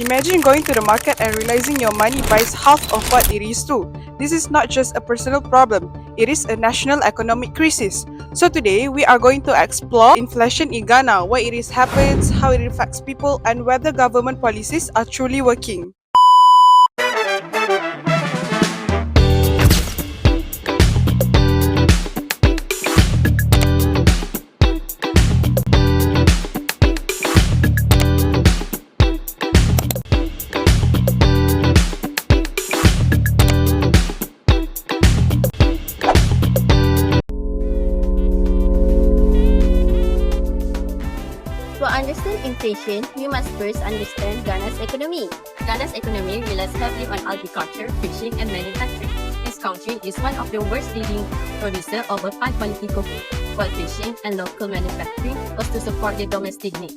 Imagine going to the market and realizing your money buys half of what it used to. This is not just a personal problem, it is a national economic crisis. So today, we are going to explore inflation in Ghana, why it happens, how it affects people, and whether government policies are truly working. To understand inflation, we must first understand Ghana's economy. Ghana's economy relies heavily on agriculture, fishing, and manufacturing. This country is one of the worst leading producer of high-quality cocoa, while fishing and local manufacturing was to support the domestic needs.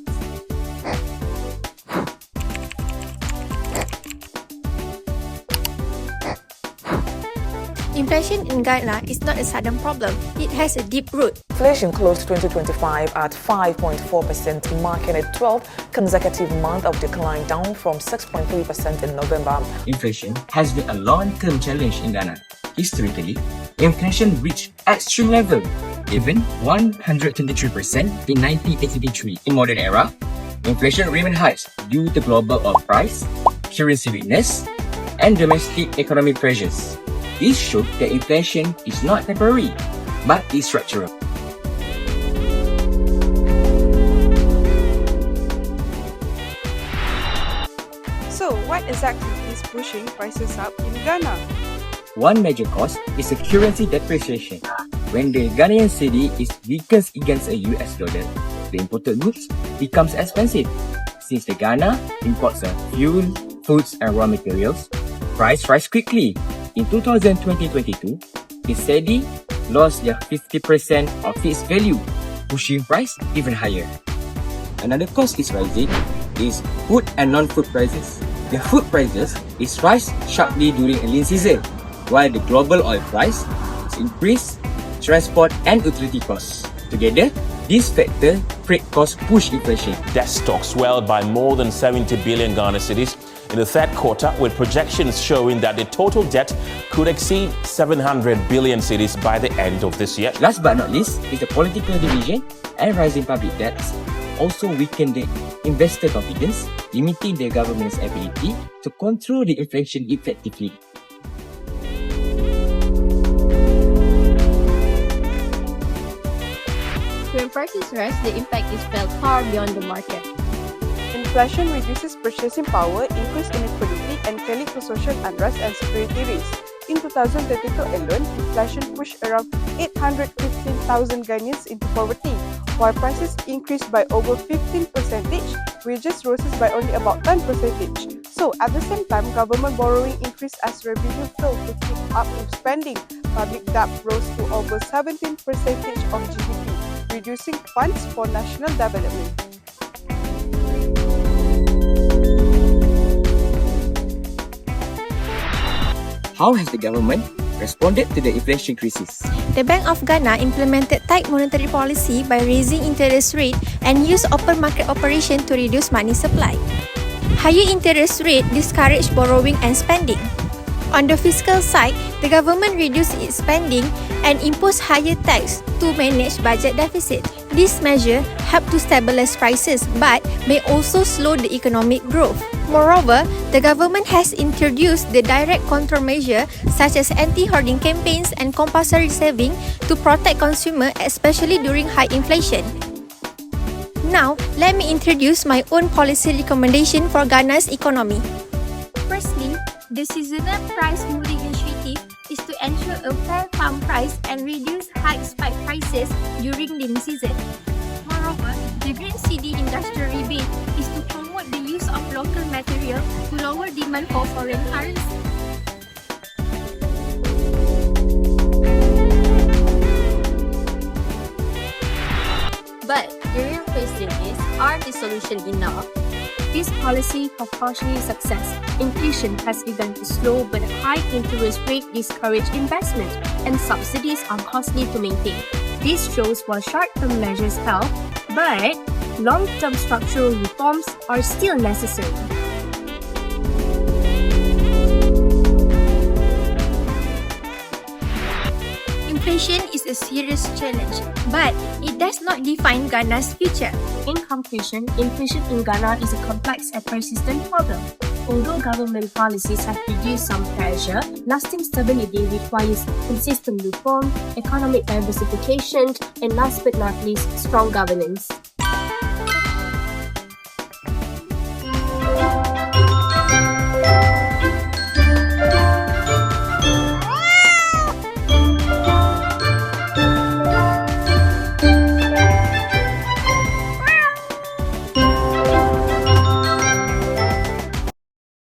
Inflation in Ghana is not a sudden problem, it has a deep root. Inflation closed 2025 at 5.4%, marking a 12th consecutive month of decline, down from 6.3% in November. Inflation has been a long-term challenge in Ghana. Historically, inflation reached extreme level, even 123% in 1983. In modern era, inflation remains high due to global oil price, currency weakness, and domestic economic pressures. This shows that inflation is not temporary, but is structural. So, what exactly is pushing prices up in Ghana? One major cause is the currency depreciation. When the Ghanaian cedi is weakens against a US dollar, the imported goods becomes expensive. Since the Ghana imports fuel, foods, and raw materials, price rise quickly. In 2022, the cedi lost their 50% of its value, pushing price even higher. Another cost is rising is food and non-food prices. The food prices is rise sharply during a lean season, while the global oil price is increased, transport and utility costs. Together, these factors create cost push inflation. Debt stock swelled by more than 70 billion Ghana cedis in the third quarter, with projections showing that the total debt could exceed 700 billion cedis by the end of this year. Last but not least is the political division and rising public debts also weaken the investor confidence, limiting the government's ability to control the inflation effectively. When prices rise, the impact is felt far beyond the market. Inflation reduces purchasing power, increases inequality, and can lead to social unrest and security risks. In 2022 alone, inflation pushed around 815,000 Ghanaians into poverty. While prices increased by over 15%, wages rose by only about 10%. So, at the same time, government borrowing increased as revenue failed to keep up with spending. Public debt rose to over 17% of GDP, reducing funds for national development. How has the government responded to the inflation crisis? The Bank of Ghana implemented tight monetary policy by raising interest rate and used open market operation to reduce money supply. Higher interest rate discouraged borrowing and spending. On the fiscal side, the government reduced its spending and imposed higher tax to manage budget deficit. This measure helped to stabilize prices but may also slow the economic growth. Moreover, the government has introduced the direct countermeasure such as anti-hoarding campaigns and compulsory saving to protect consumers, especially during high inflation. Now, let me introduce my own policy recommendation for Ghana's economy. Firstly, the seasonal price smoothing initiative is to ensure a fair farm price and reduce high spike prices during lean season. Moreover, the green cedi industrial rebate is to promote the use of local material to lower demand for foreign currency. But the real question is, are the solutions enough? This policy have partially success. Inflation has begun to slow, but a high interest rate discourage investment, and subsidies are costly to maintain. This shows while short-term measures help, but long-term structural reforms are still necessary. inflation is a serious challenge, but it does not define Ghana's future. In conclusion, inflation in Ghana is a complex and persistent problem. Although government policies have reduced some pressure, lasting stability requires consistent reform, economic diversification, and last but not least, strong governance.